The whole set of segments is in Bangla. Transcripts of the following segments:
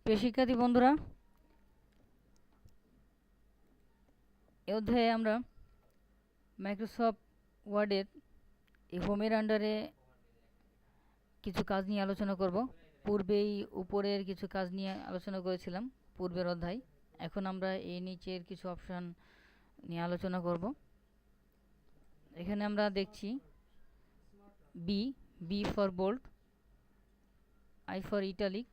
প্রিয় শিক্ষার্থী বন্ধুরা, এই অধ্যায়ে আমরা মাইক্রোসফট ওয়ার্ডের এই হোমের আন্ডারে কিছু কাজ নিয়ে আলোচনা করব। পূর্বেই উপরের কিছু কাজ নিয়ে আলোচনা করেছিলাম পূর্বের অধ্যায়। এখন আমরা এই নিচের কিছু অপশান নিয়ে আলোচনা করব। এখানে আমরা দেখছি B B for bold, I for italic,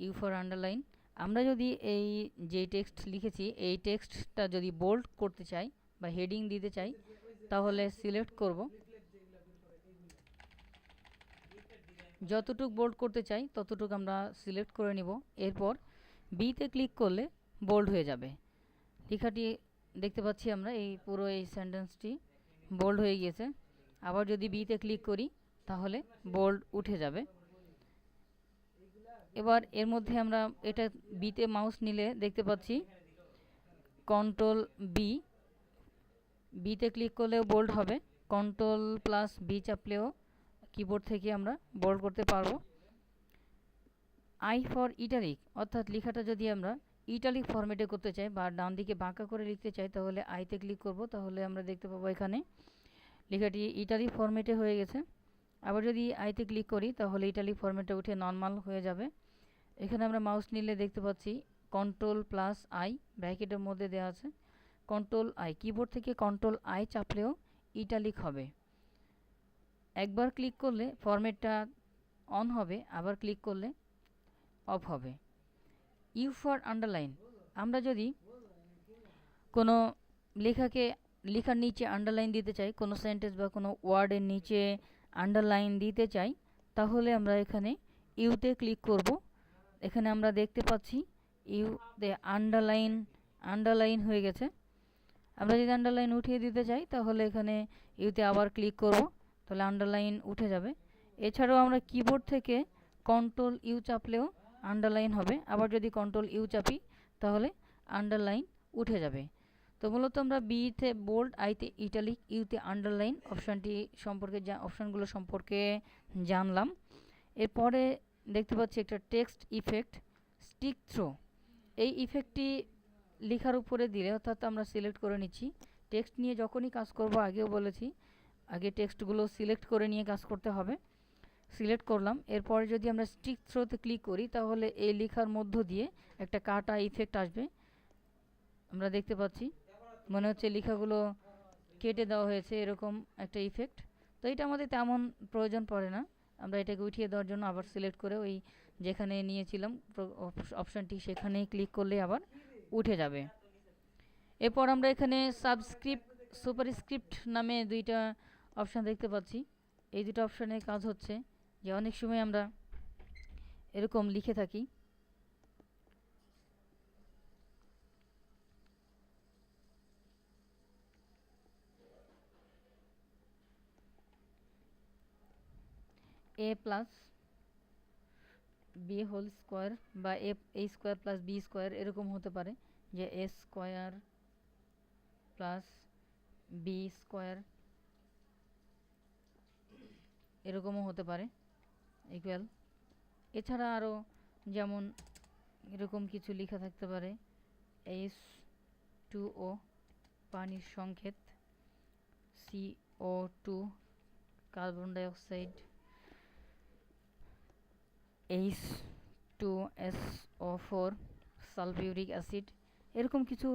U for underline. আমরা যদি এই যে টেক্সট লিখেছি এই টেক্সটটা যদি বোল্ড করতে চাই বা হেডিং দিতে চাই তাহলে সিলেক্ট করব। যতটুক বোল্ড করতে চাই ততটুক আমরা সিলেক্ট করে নিব। এরপর বিতে ক্লিক করলে বোল্ড হয়ে যাবে। লেখাটি দেখতে পাচ্ছি আমরা, এই পুরো এই সেন্টেন্সটি বোল্ড হয়ে গিয়েছে। আবার যদি বিতে ক্লিক করি তাহলে বোল্ড উঠে যাবে। এবার এর মধ্যে আমরা এটা বিতে মাউস নিলে দেখতে পাচ্ছি কন্ট্রোল বি, বিতে ক্লিক করলেও বোল্ড হবে। কন্ট্রোল প্লাস বি চাপলেও কিবোর্ড থেকে আমরা বোল্ড করতে পারবো। আই ফর ইটালিক, অর্থাৎ লেখাটা যদি আমরা ইটালিক ফরম্যাটে করতে চাই বা ডান দিকে বাঁকা করে লিখতে চাই তাহলে আইতে ক্লিক করব। তাহলে আমরা দেখতে পাবো এখানে লেখাটি ইটালিক ফরম্যাটে হয়ে গেছে। আবার যদি আইতে ক্লিক করি তাহলে ইটালিক ফরম্যাটে উঠে নর্মাল হয়ে যাবে। এখানে আমরা মাউস নিলে দেখতে পাচ্ছি কন্ট্রোল প্লাস আই ব্র্যাকেটের মধ্যে দেওয়া আছে। কন্ট্রোল আই, কিবোর্ড থেকে কন্ট্রোল আই চাপলেও ইটালিক হবে। একবার ক্লিক করলে ফরম্যাটটা অন হবে, আবার ক্লিক করলে অফ হবে। ইউ ফর আন্ডারলাইন, আমরা যদি কোনো লেখার নিচে আন্ডারলাইন দিতে চাই, কোনো সেন্টেন্স বা কোনো ওয়ার্ডের নিচে আন্ডারলাইন দিতে চাই তাহলে আমরা এখানে ইউতে ক্লিক করব। এখানে আমরা দেখতে পাচ্ছি ইউতে আন্ডারলাইন হয়ে গেছে। আমরা যদি আন্ডারলাইন উঠিয়ে দিতে চাই তাহলে এখানে ইউতে আবার ক্লিক করব, তাহলে আন্ডারলাইন উঠে যাবে। এছাড়াও আমরা কিবোর্ড থেকে কন্ট্রোল ইউ চাপলেও আন্ডারলাইন হবে। আবার যদি কন্ট্রোল ইউ চাপি তাহলে আন্ডারলাইন উঠে যাবে। তো মূলত আমরা বিতে বোল্ড, আইতে ইটালিক, ইউতে আন্ডারলাইন অপশানগুলো সম্পর্কে জানলাম। এরপরে দেখতে পাচ্ছি একটা টেক্সট ইফেক্ট, স্টিক থ্রো। এই ইফেক্টটি লেখার উপরে দিলে, অর্থাৎ আমরা সিলেক্ট করে নিচ্ছি টেক্সট নিয়ে যখনই কাজ করব, আগেও বলেছি আগে টেক্সটগুলো সিলেক্ট করে নিয়ে কাজ করতে হবে। সিলেক্ট করলাম, এরপরে যদি আমরা স্টিক থ্রোতে ক্লিক করি তাহলে এই লেখার মধ্য দিয়ে একটা কাটা ইফেক্ট আসবে। আমরা দেখতে পাচ্ছি মনে হচ্ছে লেখাগুলো কেটে দেওয়া হয়েছে, এরকম একটা ইফেক্ট। তো এটা আমাদের তেমন প্রয়োজন পড়ে না। আমরা এটাকে উঠিয়ে দেওয়ার জন্য আবার সিলেক্ট করে ওই যেখানে নিয়েছিলাম অপশানটি সেখানেই ক্লিক করলে আবার উঠে যাবে। এরপর আমরা এখানে সুপারস্ক্রিপ্ট নামে দুইটা অপশান দেখতে পাচ্ছি। এই দুটো অপশানের কাজ হচ্ছে যে অনেক সময় আমরা এরকম লিখে থাকি এ প্লাস বি হোল স্কোয়ার বা এ স্কোয়ার প্লাস বি স্কোয়ার, এরকম হতে পারে যে এ স্কোয়ার প্লাস বি স্কোয়ার, এরকমও হতে পারে ইকুয়াল। এছাড়া আরও যেমন এরকম কিছু লেখা থাকতে পারে H2O পানির সংকেত, CO2 carbon dioxide, H2SO4 sulphuric acid, এরকম কিছু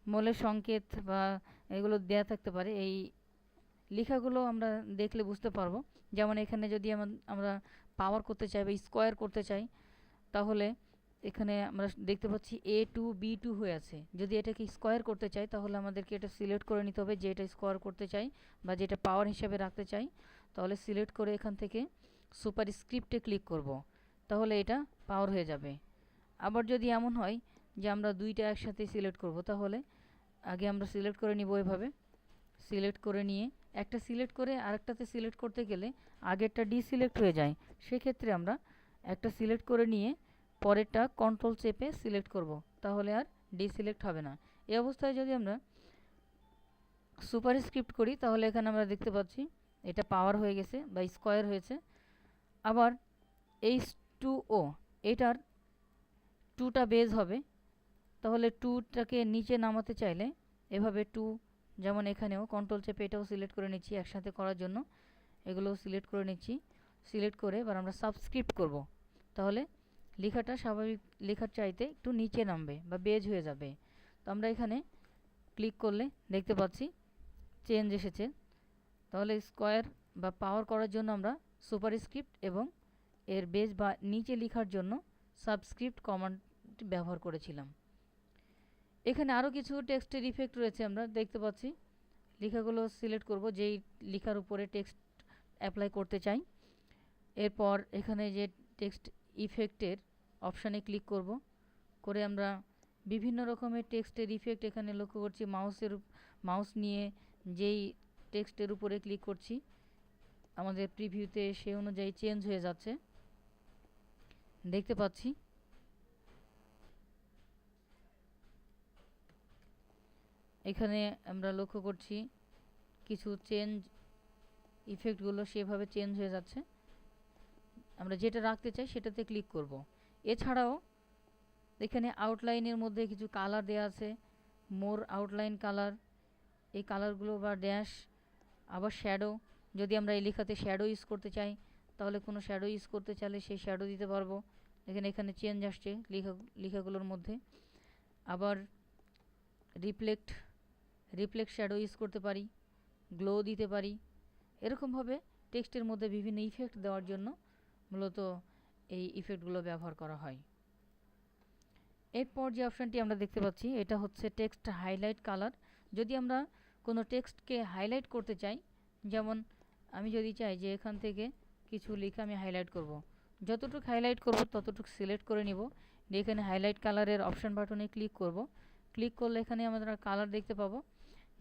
মৌলের সংকেত বা এগুলো দেয়া থাকতে পারে। এই লেখাগুলো আমরা দেখলে বুঝতে পারবো। যেমন এখানে যদি আমরা পাওয়ার করতে চাই বা স্কোয়ার করতে চাই তাহলে এখানে আমরা দেখতে পাচ্ছি A2B2 হয়ে আছে। যদি এটাকে স্কোয়ার করতে চাই তাহলে আমাদেরকে এটা সিলেক্ট করে নিতে হবে যে এটা স্কোয়ার করতে চাই বা যেটা পাওয়ার হিসাবে রাখতে চাই। তাহলে সিলেক্ট করে এখান থেকে সুপারস্ক্রিপ্টে ক্লিক করব, তাহলে এটা পাওয়ার হয়ে যাবে। আবার যদি এমন হয় যে আমরা দুইটা একসাথে সিলেক্ট করব তাহলে আগে আমরা সিলেক্ট করে নিব। এভাবে সিলেক্ট করে নিয়ে একটা সিলেক্ট করে আরেকটাতে সিলেক্ট করতে গেলে আগেরটা ডিসিলেক্ট হয়ে যায়। সেক্ষেত্রে আমরা একটা সিলেক্ট করে নিয়ে পরেরটা কন্ট্রোল চেপে সিলেক্ট করব, তাহলে আর ডিসিলেক্ট হবে না। এই অবস্থায় যদি আমরা সুপারস্ক্রিপ্ট করি তাহলে এখানে আমরা দেখতে পাচ্ছি এটা পাওয়ার হয়ে গেছে বা স্কোয়ার হয়েছে। আবার H2O এটার টুটা বেজ হবে, তাহলে টুটাকে নিচে নামাতে চাইলে এভাবে টু, যেমন এখানেও কন্ট্রোল চেপে এটাও সিলেক্ট করে নিচ্ছি একসাথে করার জন্য, এগুলো সিলেক্ট করে নিচ্ছি। সিলেক্ট করে এবার আমরা সাবস্ক্রিপ্ট করব, তাহলে লেখাটা স্বাভাবিক লেখার চাইতে একটু নিচে নামবে বা বেজ হয়ে যাবে। তো আমরা এখানে ক্লিক করলে দেখতে পাচ্ছি চেঞ্জ এসেছে। তাহলে স্কোয়ার বা পাওয়ার করার জন্য আমরা সুপারস্ক্রিপ্ট এবং এর বেজ বা নিচে লেখার জন্য সাবস্ক্রিপ্ট কমান্ড ব্যবহার করেছিলাম। এখানে আরও কিছু টেক্সটের ইফেক্ট রয়েছে, আমরা দেখতে পাচ্ছি। লেখাগুলো সিলেক্ট করব যেই লেখার উপরে টেক্সট অ্যাপ্লাই করতে চাই। এরপর এখানে যে টেক্সট ইফেক্টের অপশানে ক্লিক করব, করে আমরা বিভিন্ন রকমের টেক্সটের ইফেক্ট এখানে লক্ষ্য করছি। মাউস নিয়ে যেই টেক্সটের উপরে ক্লিক করছি আমাদের প্রিভিউতে সে অনুযায়ী চেঞ্জ হয়ে যাচ্ছে, দেখতে পাচ্ছি। এখানে আমরা লক্ষ্য করছি কিছু চেঞ্জ ইফেক্টগুলো সেভাবে চেঞ্জ হয়ে যাচ্ছে। আমরা যেটা রাখতে চাই সেটাতে ক্লিক করব। এছাড়াও এখানে আউটলাইনের মধ্যে কিছু কালার দেওয়া আছে, মোর আউটলাইন কালার, এই কালারগুলো বা ড্যাশ, আবার শ্যাডো, যদি আমরা এই লেখাতে শ্যাডো ইউজ করতে চাই তাহলে কোনো শ্যাডো ইউজ করতে চাইলে সেই শ্যাডো দিতে পারবো। এখানে চেঞ্জ আসছে লেখাগুলোর মধ্যে। আবার রিফ্লেক্ট শ্যাডো ইউজ করতে পারি, গ্লো দিতে পারি। এরকমভাবে টেক্সটের মধ্যে বিভিন্ন ইফেক্ট দেওয়ার জন্য মূলত এই ইফেক্টগুলো ব্যবহার করা হয়। এরপর যে অপশানটি আমরা দেখতে পাচ্ছি এটা হচ্ছে টেক্সট হাইলাইট কালার। যদি আমরা কোনো টেক্সটকে হাইলাইট করতে চাই, যেমন আমি যদি চাই যে এখান থেকে কিছু লেখা আমি হাইলাইট করব, যতটুকু হাইলাইট করব ততটুকু সিলেক্ট করে নিব। এখানে হাইলাইট কালারের অপশান বাটনে ক্লিক করব। ক্লিক করলে এখানে আমরা কালার দেখতে পাবো।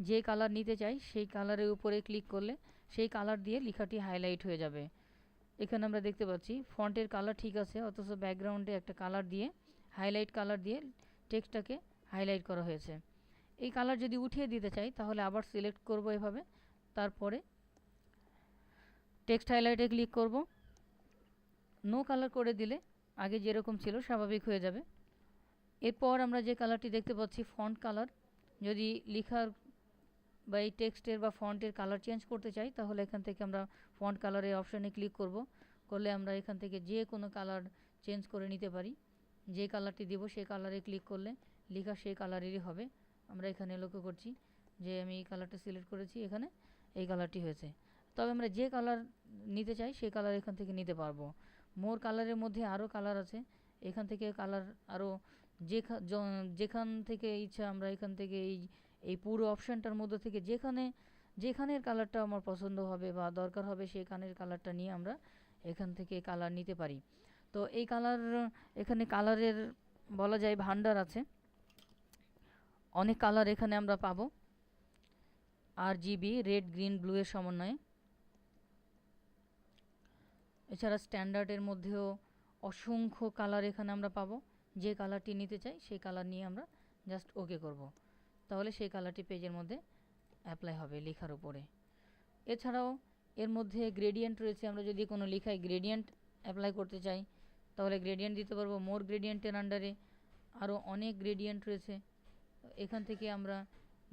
যে কালার নিতে চাই সেই কালারের উপরে ক্লিক করলে সেই কালার দিয়ে লেখাটি হাইলাইট হয়ে যাবে। এখানে আমরা দেখতে পাচ্ছি ফন্টের কালার ঠিক আছে, অথচ ব্যাকগ্রাউন্ডে একটা কালার দিয়ে, হাইলাইট কালার দিয়ে টেক্সটটাকে হাইলাইট করা হয়েছে। এই কালার যদি উঠিয়ে দিতে চাই তাহলে আবার সিলেক্ট করব এভাবে, তারপরে টেক্সট হাইলাইটে ক্লিক করব। নো কালার করে দিলে আগে যেরকম ছিল স্বাভাবিক হয়ে যাবে। এরপর আমরা যে কালারটি দেখতে পাচ্ছি ফন্ট কালার, যদি লেখার বা এই টেক্সটের বা ফন্টের কালার চেঞ্জ করতে চাই তাহলে এখান থেকে আমরা ফন্ট কালারের অপশানে ক্লিক করব। করলে আমরা এখান থেকে যে কোনো কালার চেঞ্জ করে নিতে পারি। যে কালারটি দেব সেই কালারে ক্লিক করলে লেখা সেই কালারেরই হবে। আমরা এখানে লক্ষ্য করছি যে আমি এই কালারটা সিলেক্ট করেছি, এখানে এই কালারটি হয়েছে। তবে আমরা যে কালার নিতে চাই সেই কালার এখান থেকে নিতে পারবো। মোর কালারের মধ্যে আরও কালার আছে, এখান থেকে কালার আরও যেখান থেকে ইচ্ছা আমরা এখান থেকে এই পুরো অপশানটার মধ্যে থেকে যেখানের কালারটা আমার পছন্দ হবে বা দরকার হবে সেখানের কালারটা নিয়ে আমরা এখান থেকে কালার নিতে পারি। তো এই কালার, এখানে কালারের বলা যায় ভান্ডার আছে, অনেক কালার এখানে আমরা পাবো। RGB রেড গ্রিন ব্লু এর সমন্বয়ে। এছাড়া স্ট্যান্ডার্ডের মধ্যেও অসংখ্য কালার এখানে আমরা পাবো। যে কালারটি নিতে চাই সেই কালার নিয়ে আমরা জাস্ট ওকে করব, তাহলে সেই কালারটি পেজের মধ্যে অ্যাপ্লাই হবে লেখার উপরে। এছাড়াও এর মধ্যে গ্রেডিয়েন্ট রয়েছে, আমরা যদি কোনো লেখায় গ্রেডিয়েন্ট অ্যাপ্লাই করতে চাই তাহলে গ্রেডিয়েন্ট দিতে পারবো। মোর গ্রেডিয়েন্টের আন্ডারে আরও অনেক গ্রেডিয়েন্ট রয়েছে, এখান থেকে আমরা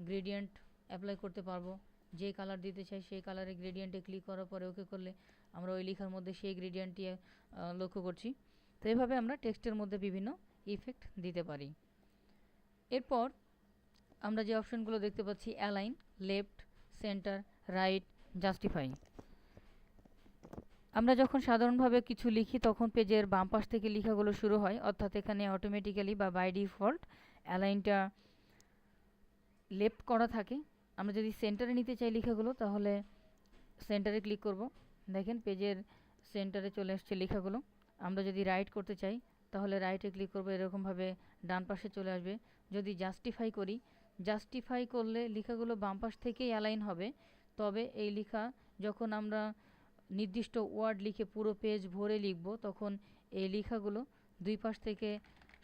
গ্রেডিয়েন্ট অ্যাপ্লাই করতে পারবো। যে কালার দিতে চাই সেই কালারে গ্রেডিয়েন্টে ক্লিক করার পরে ওকে করলে আমরা ওই লেখার মধ্যে সেই গ্রেডিয়েন্টটি লক্ষ্য করছি। তো এভাবে আমরা টেক্সটের মধ্যে বিভিন্ন ইফেক্ট দিতে পারি। এরপর আমরা যে অপশানগুলো দেখতে পাচ্ছি align, left, centre, right, justify. আমরা যখন সাধারণভাবে কিছু লিখি তখন পেজের বাম পাশ থেকে লেখাগুলো শুরু হয়, অর্থাৎ এখানে অটোমেটিক্যালি বা বাই ডিফল্ট অ্যালাইনটা লেফট করা থাকে। আমরা যদি সেন্টারে নিতে চাই লেখাগুলো তাহলে সেন্টারে ক্লিক করব, দেখেন পেজের সেন্টারে চলে আসছে লেখাগুলো। আমরা যদি রাইট করতে চাই তাহলে রাইটে ক্লিক করব, এরকমভাবে ডান পাশে চলে আসবে। যদি জাস্টিফাই করি, জাস্টিফাই করলে লেখাগুলো বাম পাশ থেকেই অ্যালাইন হবে, তবে এই লেখা যখন আমরা নির্দিষ্ট ওয়ার্ড লিখে পুরো পেজ ভরে লিখব তখন এই লেখাগুলো দুই পাশ থেকে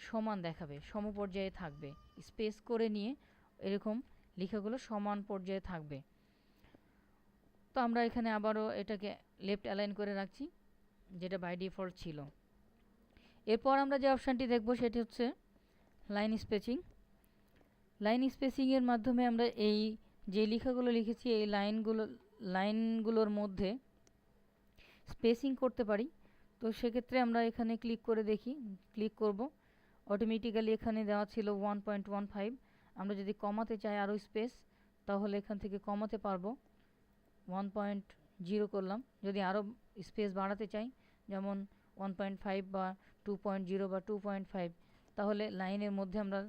সমান দেখাবে, সমপর্যায়ে থাকবে। স্পেস করে নিয়ে এরকম লেখাগুলো সমান পর্যায়ে থাকবে। তো আমরা এখানে আবারও এটাকে লেফট অ্যালাইন করে রাখছি, যেটা বাই ডিফল্ট ছিল। এরপর আমরা যে অপশানটি দেখব সেটি হচ্ছে লাইন স্পেসিং। লাইন স্পেসিংয়ের মাধ্যমে আমরা এই যে লেখাগুলো লিখেছি এই লাইনগুলোর মধ্যে স্পেসিং করতে পারি। তো সেক্ষেত্রে আমরা এখানে ক্লিক করে দেখি, ক্লিক করব, অটোমেটিক্যালি এখানে দেওয়া ছিল 1.15। আমরা যদি কমাতে চাই আরও স্পেস তাহলে এখান থেকে কমাতে পারবো, 1.0 করলাম। যদি আরও স্পেস বাড়াতে চাই যেমন 1.5 বা 2.0 বা 2.5, তাহলে লাইনের মধ্যে আমরা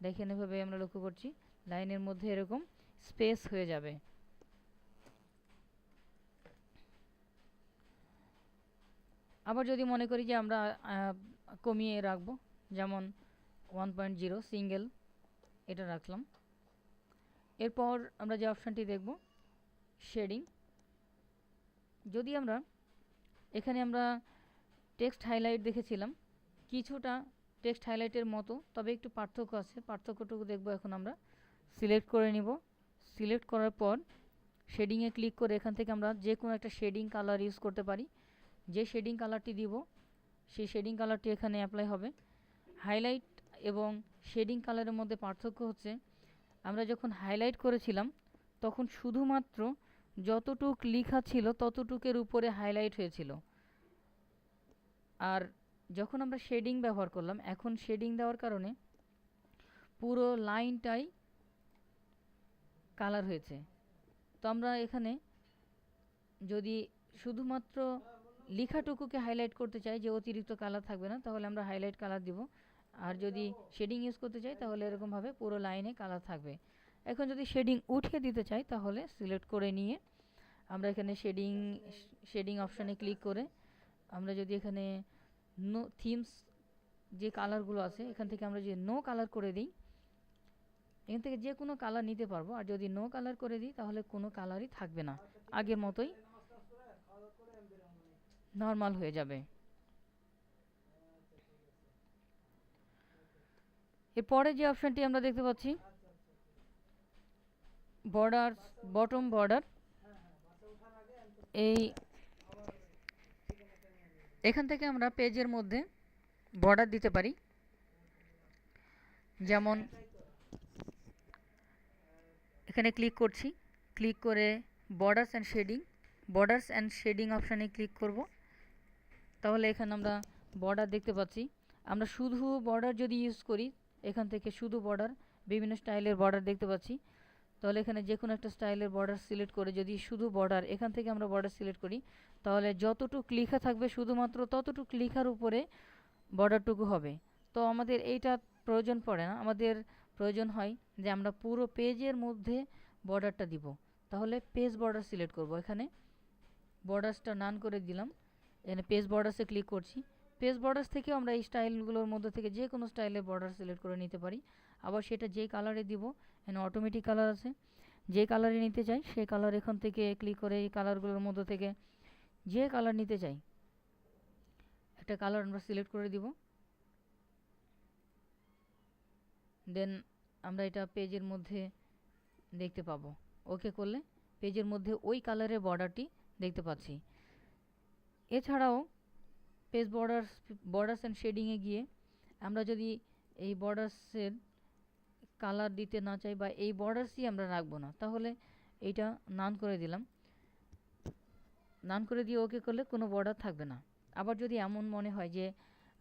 দেখেন এভাবে আমরা লক্ষ্য করছি লাইনের মধ্যে এরকম স্পেস হয়ে যাবে। আবার যদি মনে করি যে আমরা কমিয়ে রাখবো, যেমন 1.0 সিঙ্গেল এটা রাখলাম। এরপর আমরা যে অপশানটি দেখব শেডিং। যদি আমরা এখানে আমরা টেক্সট হাইলাইট দেখেছিলাম, কিছুটা টেক্সট হাইলাইটের মতো, তবে একটু পার্থক্য আছে, পার্থক্যটুকু দেখব এখন আমরা। সিলেক্ট করে নিব, সিলেক্ট করার পর শেডিংয়ে ক্লিক করে এখান থেকে আমরা যে কোনো একটা শেডিং কালার ইউজ করতে পারি। যে শেডিং কালারটি দিব সেই শেডিং কালারটি এখানে অ্যাপ্লাই হবে। হাইলাইট এবং শেডিং কালারের মধ্যে পার্থক্য হচ্ছে আমরা যখন হাইলাইট করেছিলাম তখন শুধুমাত্র যতটুক লেখা ছিল ততটুকের উপরে হাইলাইট হয়েছিল, আর যখন আমরা শেডিং ব্যবহার করলাম এখন শেডিং দেওয়ার কারণে পুরো লাইনটাই কালার হয়েছে। তো আমরা এখানে যদি শুধুমাত্র লেখাটুকুকে হাইলাইট করতে চাই যে অতিরিক্ত কালার থাকবে না, তাহলে আমরা হাইলাইট কালার দিব। আর যদি শেডিং ইউজ করতে চাই তাহলে এরকমভাবে পুরো লাইনে কালার থাকবে। এখন যদি শেডিং উঠিয়ে দিতে চাই তাহলে সিলেক্ট করে নিয়ে আমরা এখানে শেডিং অপশানে ক্লিক করে আমরা যদি এখানে নো থিমস যে কালারগুলো আছে এখান থেকে আমরা যদি নো কালার করে দিই, এখান থেকে যে কোনো কালার নিতে পারবো। আর যদি নো কালার করে দিই তাহলে কোনো কালারই থাকবে না, আগের মতোই নর্মাল হয়ে যাবে। এরপরে যে অপশানটি আমরা দেখতে পাচ্ছি বর্ডার, বটম বর্ডার, এই এখান থেকে আমরা পেজের মধ্যে বর্ডার দিতে পারি। যেমন এখানে ক্লিক করছি, ক্লিক করে বর্ডার্স অ্যান্ড শেডিং অপশানে ক্লিক করব। তাহলে এখানে আমরা বর্ডার দেখতে পাচ্ছি। আমরা শুধু বর্ডার যদি ইউজ করি, এখান থেকে শুধু বর্ডার, বিভিন্ন স্টাইলের বর্ডার দেখতে পাচ্ছি। তাহলে এখানে যে কোনো একটা স্টাইলের বর্ডার সিলেক্ট করে যদি শুধু বর্ডার এখান থেকে আমরা বর্ডার সিলেক্ট করি, তাহলে যতটুক লেখা থাকবে শুধুমাত্র ততটুক লেখার উপরে বর্ডারটুকু হবে। তো আমাদের এইটা প্রয়োজন পড়ে না, আমাদের প্রয়োজন হয় যে আমরা পুরো পেজের মধ্যে বর্ডারটা দিব। তাহলে পেজ বর্ডার সিলেক্ট করব, এখানে বর্ডার্সটা নান করে দিলাম, এখানে পেজ বর্ডার্সে ক্লিক করছি। পেজ বর্ডার্স থেকেও আমরা এই স্টাইলগুলোর মধ্যে থেকে যে কোনো স্টাইলের বর্ডার সিলেক্ট করে নিতে পারি। আবার সেটা যে কালারে দিব, এখানে অটোমেটিক কালার আছে, যে কালারে নিতে চাই সেই কালার এখান থেকে ক্লিক করে এই কালারগুলোর মধ্যে থেকে যে কালার নিতে চাই একটা কালার আমরা সিলেক্ট করে দিব। দেন আমরা এটা পেজের মধ্যে দেখতে পাবো। ওকে করলে পেজের মধ্যে ওই কালারের বর্ডারটি দেখতে পাচ্ছি। এছাড়াও পেজ বর্ডার্স অ্যান্ড শেডিংয়ে গিয়ে আমরা যদি এই বর্ডার্সের কালার দিতে না চাই বা এই বর্ডার্সই আমরা রাখবো না, তাহলে এইটা নান করে দিলাম। নান করে দিয়ে ওকে করলে কোনো বর্ডার থাকবে না। আবার যদি এমন মনে হয় যে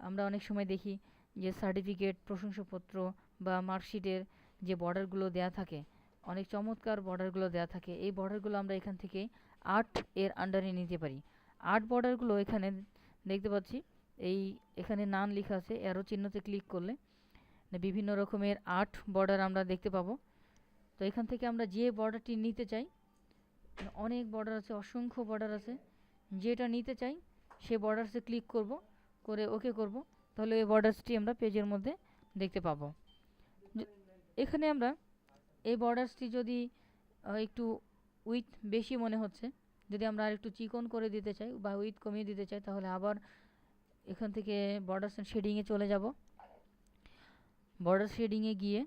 আমরা অনেক সময় দেখি যে সার্টিফিকেট, প্রশংসাপত্র বা মার্কশিটের যে বর্ডারগুলো দেয়া থাকে, অনেক চমৎকার বর্ডারগুলো দেয়া থাকে, এই বর্ডারগুলো আমরা এখান থেকে আর্ট এর আন্ডারে নিতে পারি। আর্ট বর্ডারগুলো এখানে দেখতে পাচ্ছি, এখানে নান লেখা আছে, অ্যারো চিহ্নতে ক্লিক করলে বিভিন্ন রকমের আর্ট বর্ডার আমরা দেখতে পাবো। তো এখান থেকে আমরা যে বর্ডারটি নিতে চাই, অনেক বর্ডার আছে, অসংখ্য বর্ডার আছে, যেটা নিতে চাই সে বর্ডারসে ক্লিক করব, করে ওকে করব, তাহলে এই বর্ডার্সটি আমরা পেজের মধ্যে দেখতে পাবো। এখানে আমরা এই বর্ডার্সটি যদি একটু উইথ বেশি মনে হচ্ছে, যদি আমরা আর একটু চিকন করে দিতে চাই বা উইথ কমিয়ে দিতে চাই, তাহলে আবার এখান থেকে বর্ডার্স অ্যান্ড শেডিংয়ে চলে যাব। বর্ডার শেডিংয়ে গিয়ে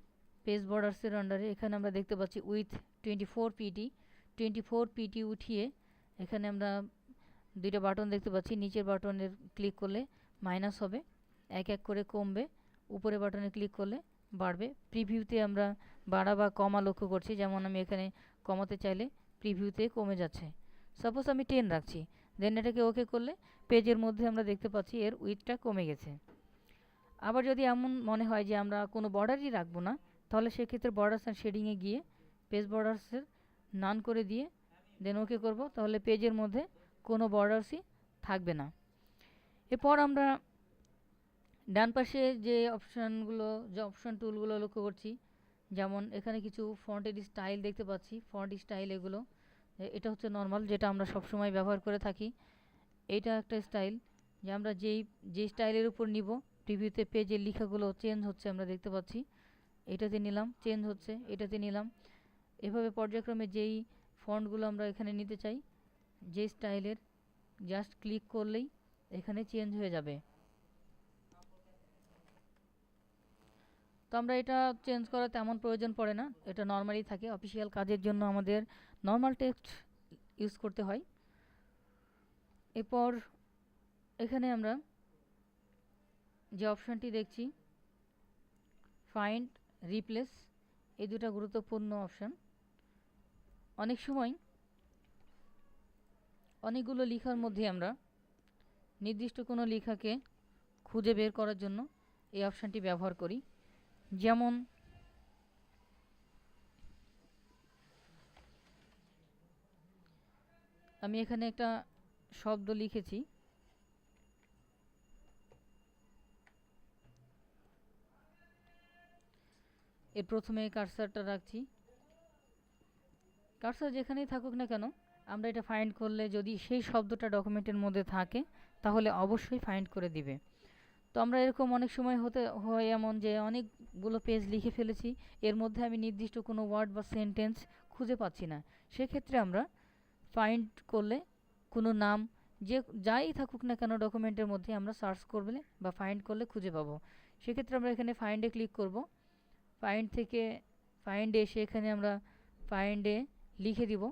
পেজ বর্ডার্সের আন্ডারে এখানে আমরা দেখতে পাচ্ছি উইথ 24 পিটি উঠিয়ে এখানে আমরা দুইটা বাটন দেখতে পাচ্ছি, নিচের বাটনের ক্লিক করলে মাইনাস হবে এক এক করে কমবে, উপরে বাটনে ক্লিক করলে বাড়বে। প্রিভিউতে আমরা বাড়া বা কমা লক্ষ্য করছি, যেমন আমি এখানে কমাতে চাইলে প্রিভিউতে কমে যাচ্ছে। সাপোজ আমি 10 রাখছি, দেন এটাকে ওকে করলে পেজের মধ্যে আমরা দেখতে পাচ্ছি এর উইথটা কমে গেছে। আবার যদি এমন মনে হয় যে আমরা কোনো বর্ডারই রাখবো না, তাহলে সেক্ষেত্রে বর্ডার্স অ্যান্ড শেডিংয়ে গিয়ে পেজ বর্ডার্সের নান করে দিয়ে দেন ওকে করব, তাহলে পেজের মধ্যে কোনো বর্ডার্সই থাকবে না। এরপর আমরা ডান পাশে যে অপশন টুলগুলো লক্ষ্য করছি, যেমন এখানে কিছু ফন্টের স্টাইল দেখতে পাচ্ছি, ফন্ট স্টাইল এগুলো। এটা হচ্ছে নর্মাল, যেটা আমরা সবসময় ব্যবহার করে থাকি। এইটা একটা স্টাইল, যে আমরা যে স্টাইলের উপর নিব প্রিভিউতে পেজের লেখাগুলো চেঞ্জ হচ্ছে আমরা দেখতে পাচ্ছি। এটাতে নিলাম, চেঞ্জ হচ্ছে, এটাতে নিলাম। এভাবে পর্যায়ক্রমে যেই ফন্টগুলো আমরা এখানে নিতে চাই, যে স্টাইলের, জাস্ট ক্লিক করলেই এখানে চেঞ্জ হয়ে যাবে। তো আমরা এটা চেঞ্জ করার তেমন প্রয়োজন পড়ে না, এটা নর্মালি থাকে। অফিসিয়াল কাজের জন্য আমাদের নর্মাল টেক্সট ইউজ করতে হয়। এরপর এখানে আমরা যে অপশানটি দেখছি, ফাইন্ড, রিপ্লেস, এই দুটো গুরুত্বপূর্ণ অপশান। অনেক সময় অনেকগুলো লেখার মধ্যে আমরা নির্দিষ্ট কোনো লেখাকে খুঁজে বের করার জন্য এই অপশানটি ব্যবহার করি। যেমন আমি এখানে একটা শব্দ লিখেছি, এর প্রথমে কার্সারটা রাখছি। কার্সার যেখানেই থাকুক না কেন, আমরা এটা ফাইন্ড করলে যদি সেই শব্দটা ডকুমেন্টের মধ্যে থাকে তাহলে অবশ্যই ফাইন্ড করে দিবে। তো আমরা এরকম অনেক সময় হয় এমন যে অনেকগুলো পেজ লিখে ফেলেছি, এর মধ্যে আমি নির্দিষ্ট কোনো ওয়ার্ড বা সেন্টেন্স খুঁজে পাচ্ছি না। সেক্ষেত্রে আমরা ফাইন্ড করলে কোনো নাম যাই থাকুক না কেন ডকুমেন্টের মধ্যে, আমরা সার্চ করলে বা ফাইন্ড করলে খুঁজে পাবো। সেক্ষেত্রে আমরা এখানে ফাইন্ডে ক্লিক করব। ফাইন্ড থেকে ফাইন্ডে এসে এখানে আমরা ফাইন্ডে লিখে দিব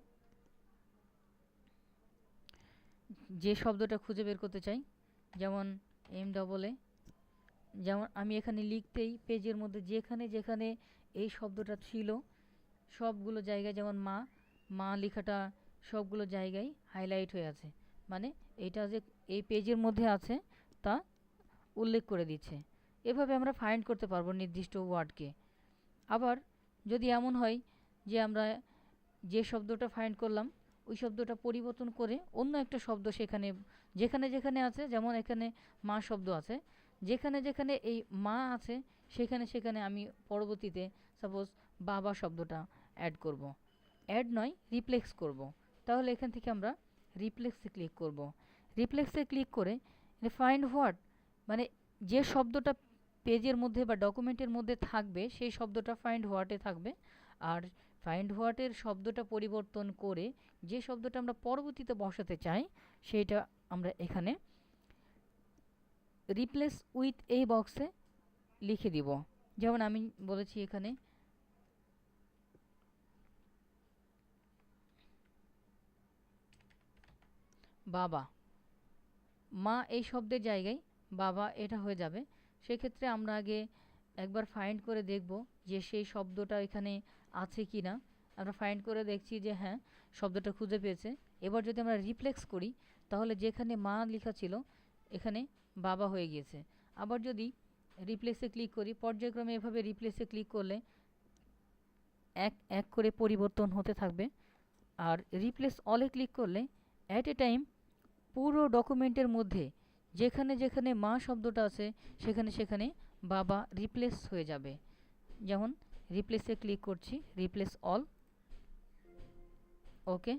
যে শব্দটা খুঁজে বের করতে চাই, যেমন MAA। যেমন আমি এখানে লিখতেই পেজের মধ্যে যেখানে যেখানে এই শব্দটা ছিল সবগুলো জায়গায়, যেমন মা লেখাটা সবগুলো জায়গায় হাইলাইট হয়ে আছে, মানে এইটা যে এই পেজের মধ্যে আছে তা উল্লেখ করে দিচ্ছে। এভাবে আমরা ফাইন্ড করতে পারবো নির্দিষ্ট ওয়ার্ডকে। আবার যদি এমন হয় যে আমরা যে শব্দটা ফাইন্ড করলাম ওই শব্দটা পরিবর্তন করে অন্য একটা শব্দ সেখানে যেখানে যেখানে আছে, যেমন এখানে মা শব্দ আছে, যেখানে যেখানে এই মা আছে সেখানে সেখানে আমি পরবর্তীতে সাপোজ বাবা শব্দটা অ্যাড করব, অ্যাড নয় রিপ্লেক্স করব। তাহলে এখান থেকে আমরা রিপ্লেক্সে ক্লিক করব। রিপ্লেক্সে ক্লিক করে ফাইন্ড হোয়াট, মানে যে শব্দটা পেজের মধ্যে বা ডকুমেন্টের মধ্যে থাকবে সেই শব্দটা ফাইন্ড হোয়াটে থাকবে। আর ফাইন্ড হোয়াটের শব্দটা পরিবর্তন করে যে শব্দটা আমরা পরবর্তীতে বসাতে চাই সেইটা আমরা এখানে রিপ্লেস উইথ এই বক্সে লিখে দিব। যেমন আমি বলেছি এখানে বাবা, মা এই শব্দের জায়গায় বাবা এটা হয়ে যাবে। সেক্ষেত্রে আমরা আগে একবার ফাইন্ড করে দেখব যে সেই শব্দটা এখানে আছে কি না। আমরা ফাইন্ড করে দেখছি যে হ্যাঁ, শব্দটা খুঁজে পেয়েছে। এবার যদি আমরা রিপ্লেক্স করি তাহলে যেখানে মা লেখা ছিল এখানে বাবা হয়ে গিয়েছে। আবার যদি রিপ্লেসে ক্লিক করি, পর্যায়ক্রমে এভাবে রিপ্লেসে ক্লিক করলে এক এক করে পরিবর্তন হতে থাকবে। আর রিপ্লেস অলে ক্লিক করলে অ্যাট এ টাইম পুরো ডকুমেন্টের মধ্যে যেখানে যেখানে মা শব্দটা আছে সেখানে সেখানে বাবা রিপ্লেস হয়ে যাবে। যেমন রিপ্লেসে ক্লিক করছি, রিপ্লেস অল, ওকে।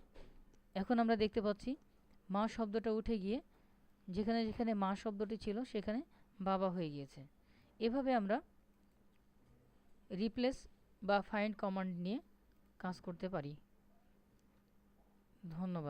এখন আমরা দেখতে পাচ্ছি মা শব্দটা উঠে গিয়ে যেখানে যেখানে মা শব্দটি ছিল সেখানে বাবা হয়ে গিয়েছে। এভাবে আমরা রিপ্লেস বা ফাইন্ড কমান্ড নিয়ে কাজ করতে পারি। ধন্যবাদ।